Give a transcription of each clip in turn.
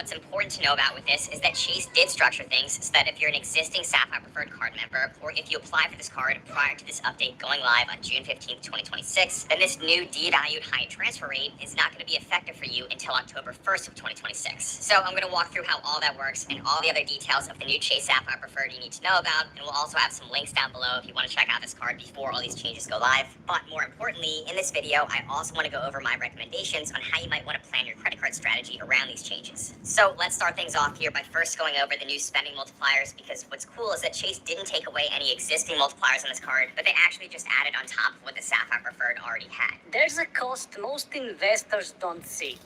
what's important to know about with this is that Chase did structure things so that if you're an existing Sapphire Preferred card member, or if you apply for this card prior to this update going live on June 15th, 2026, then this new devalued high transfer rate is not going to be effective for you until October 1st of 2026. So I'm going to walk through how all that works and all the other details of the new Chase Sapphire Preferred you need to know about, and we'll also have some links down below if you want to check out this card before all these changes go live. But more importantly, in this video, I also want to go over my recommendations on how you might want to plan your credit card strategy around these changes. So let's start things off here by first going over the new spending multipliers, because what's cool is that Chase didn't take away any existing multipliers on this card, but they actually just added on top of what the Sapphire Preferred already had. There's a cost most investors don't see.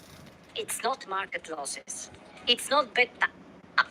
It's not market losses. It's not beta.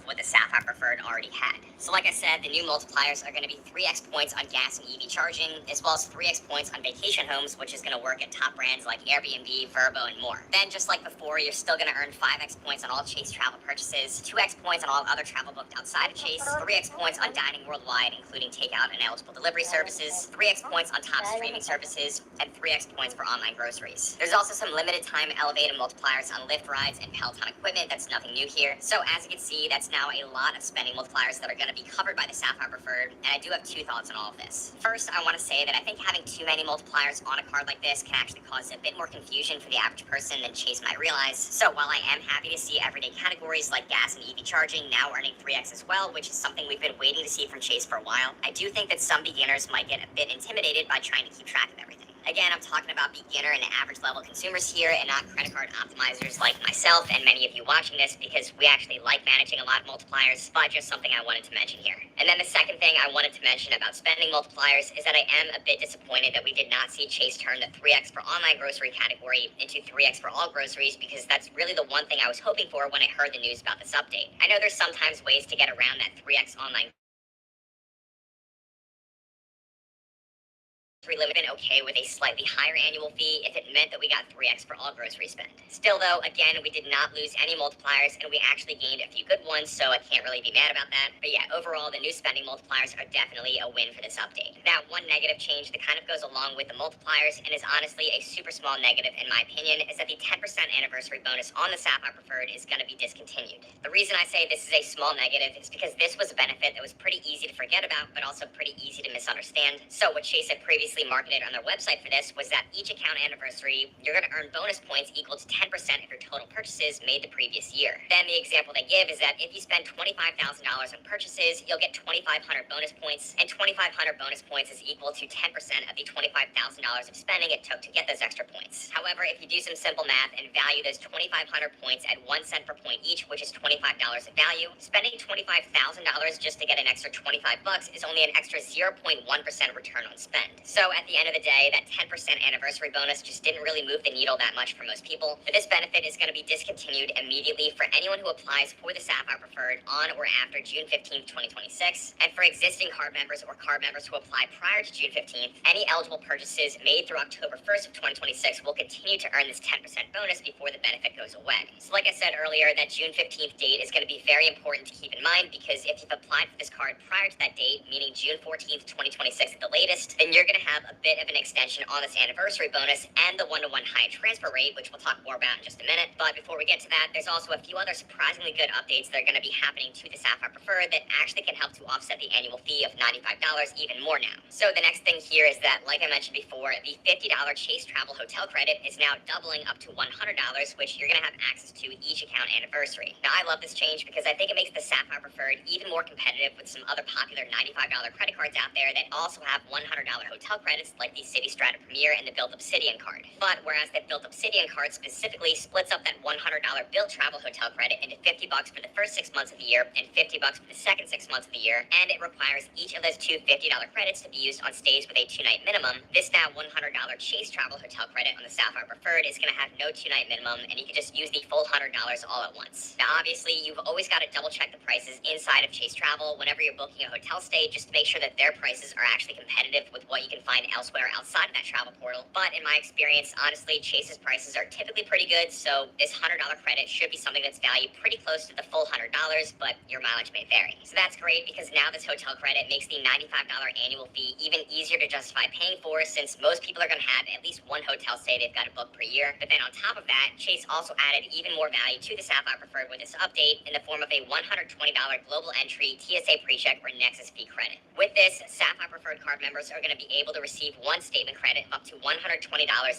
What the Sapphire Preferred already had. So like I said, the new multipliers are going to be 3x points on gas and EV charging, as well as 3x points on vacation homes, which is going to work at top brands like Airbnb, Vrbo, and more. Then, just like before, you're still going to earn 5x points on all Chase travel purchases, 2x points on all other travel booked outside of Chase, 3x points on dining worldwide, including takeout and eligible delivery services, 3x points on top streaming services, and 3x points for online groceries. There's also some limited time elevated multipliers on Lyft rides and Peloton equipment. That's nothing new here. So as you can see, that's now a lot of spending multipliers that are going to be covered by the Sapphire Preferred, and I do have two thoughts on all of this. First, I want to say that I think having too many multipliers on a card like this can actually cause a bit more confusion for the average person than Chase might realize. So while I am happy to see everyday categories like gas and EV charging now earning 3x as well, which is something we've been waiting to see from Chase for a while, I do think that some beginners might get a bit intimidated by trying to keep track of everything. Again, I'm talking about beginner and average level consumers here, and not credit card optimizers like myself and many of you watching this, because we actually like managing a lot of multipliers, but just something I wanted to mention here. And then the second thing I wanted to mention about spending multipliers is that I am a bit disappointed that we did not see Chase turn the 3x for online grocery category into 3x for all groceries, because that's really the one thing I was hoping for when I heard the news about this update. I know there's sometimes ways to get around that 3x online limit, been okay with a slightly higher annual fee if it meant that we got 3x for all grocery spend. Still though, again, we did not lose any multipliers, and we actually gained a few good ones, so I can't really be mad about that. But yeah, overall, the new spending multipliers are definitely a win for this update. Now, one negative change that kind of goes along with the multipliers, and is honestly a super small negative in my opinion, is that the 10% anniversary bonus on the Sapphire Preferred is going to be discontinued. The reason I say this is a small negative is because this was a benefit that was pretty easy to forget about, but also pretty easy to misunderstand. So what Chase had previously marketed on their website for this was that each account anniversary, you're going to earn bonus points equal to 10% of your total purchases made the previous year. Then the example they give is that if you spend $25,000 on purchases, you'll get 2,500 bonus points, and 2,500 bonus points is equal to 10% of the $25,000 of spending it took to get those extra points. However, if you do some simple math and value those 2,500 points at 1 cent per point each, which is $25 of value, spending $25,000 just to get an extra 25 bucks is only an extra 0.1% return on spend. So at the end of the day, that 10% anniversary bonus just didn't really move the needle that much for most people. But this benefit is going to be discontinued immediately for anyone who applies for the Sapphire Preferred on or after June 15th, 2026. And for existing card members or card members who apply prior to June 15th, any eligible purchases made through October 1st of 2026 will continue to earn this 10% bonus before the benefit goes away. So like I said earlier, that June 15th date is going to be very important to keep in mind, because if you've applied for this card prior to that date, meaning June 14th, 2026 at the latest, then you're going to have a bit of an extension on this anniversary bonus and the one-to-one high transfer rate, which we'll talk more about in just a minute. But before we get to that, there's also a few other surprisingly good updates that are going to be happening to the Sapphire Preferred that actually can help to offset the annual fee of $95 even more now. So the next thing here is that, like I mentioned before, the $50 Chase Travel Hotel credit is now doubling up to $100, which you're going to have access to each account anniversary. Now, I love this change because I think it makes the Sapphire Preferred even more competitive with some other popular $95 credit cards out there that also have $100 hotel credits, like the City Strata Premier and the Built Obsidian card. But whereas the Built Obsidian card specifically splits up that $100 Built Travel Hotel credit into $50 for the first 6 months of the year and $50 for the second 6 months of the year, and it requires each of those two $50 credits to be used on stays with a 2-night minimum, this now $100 Chase Travel Hotel credit on the Sapphire Preferred is going to have no 2-night minimum, and you can just use the full $100 all at once. Now, obviously, you've always got to double check the prices inside of Chase Travel whenever you're booking a hotel stay, just to make sure that their prices are actually competitive with what you can find find elsewhere outside of that travel portal. But in my experience, honestly, Chase's prices are typically pretty good, so this $100 credit should be something that's valued pretty close to the full $100, but your mileage may vary. So that's great because now this hotel credit makes the $95 annual fee even easier to justify paying for, since most people are going to have at least one hotel stay they've got to book per year. But then on top of that, Chase also added even more value to the Sapphire Preferred with this update in the form of a $120 global entry TSA PreCheck or Nexus fee credit. With this, Sapphire Preferred card members are going to be able to receive one statement credit of up to $120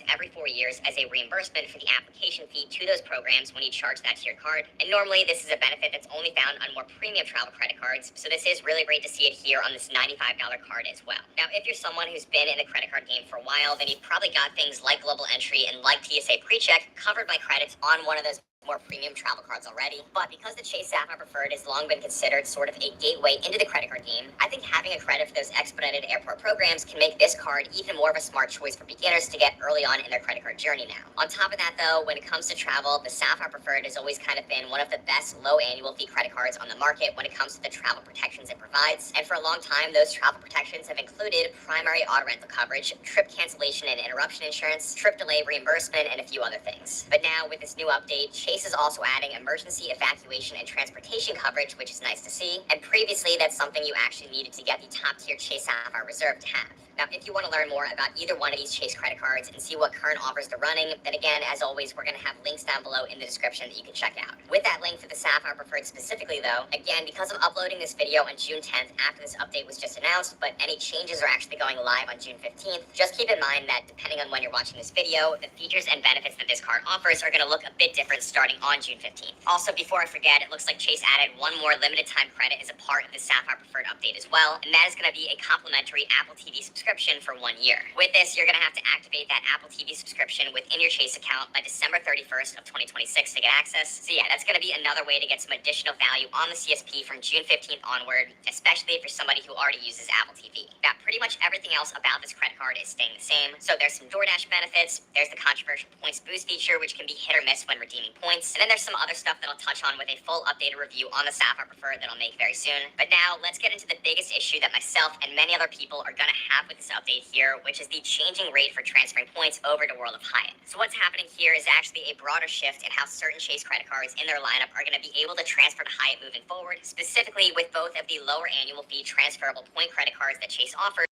every 4 years as a reimbursement for the application fee to those programs when you charge that to your card. And normally this is a benefit that's only found on more premium travel credit cards, so this is really great to see it here on this $95 card as well. Now, if you're someone who's been in the credit card game for a while, then you've probably got things like global entry and like TSA PreCheck covered by credits on one of those more premium travel cards already. But because the Chase Sapphire Preferred has long been considered sort of a gateway into the credit card game, I think having a credit for those expedited airport programs can make this card even more of a smart choice for beginners to get early on in their credit card journey now. On top of that though, when it comes to travel, the Sapphire Preferred has always kind of been one of the best low annual fee credit cards on the market when it comes to the travel protections it provides. And for a long time, those travel protections have included primary auto rental coverage, trip cancellation and interruption insurance, trip delay reimbursement, and a few other things. But now with this new update, Chase is also adding emergency evacuation and transportation coverage, which is nice to see. And previously, that's something you actually needed to get the top tier Chase Sapphire Reserve to have. Now, if you want to learn more about either one of these Chase credit cards and see what current offers they're running, then again, as always, we're going to have links down below in the description that you can check out. With that link for the Sapphire Preferred specifically though, again, because I'm uploading this video on June 10th after this update was just announced, but any changes are actually going live on June 15th, just keep in mind that depending on when you're watching this video, the features and benefits that this card offers are going to look a bit different starting on June 15th. Also, before I forget, it looks like Chase added one more limited time credit as a part of the Sapphire Preferred update as well, and that is going to be a complimentary Apple TV subscription for 1 year. With this, you're going to have to activate that Apple TV subscription within your Chase account by December 31st of 2026 to get access. So yeah, that's going to be another way to get some additional value on the CSP from June 15th onward, especially if you're somebody who already uses Apple TV. Now, pretty much everything else about this credit card is staying the same. So there's some DoorDash benefits, there's the controversial points boost feature, which can be hit or miss when redeeming points, and then there's some other stuff that I'll touch on with a full updated review on the Sapphire Preferred that I'll make very soon. But now, let's get into the biggest issue that myself and many other people are going to have with this update here, which is the changing rate for transferring points over to World of Hyatt. So what's happening here is actually a broader shift in how certain Chase credit cards in their lineup are going to be able to transfer to Hyatt moving forward, specifically with both of the lower annual fee transferable point credit cards that Chase offers,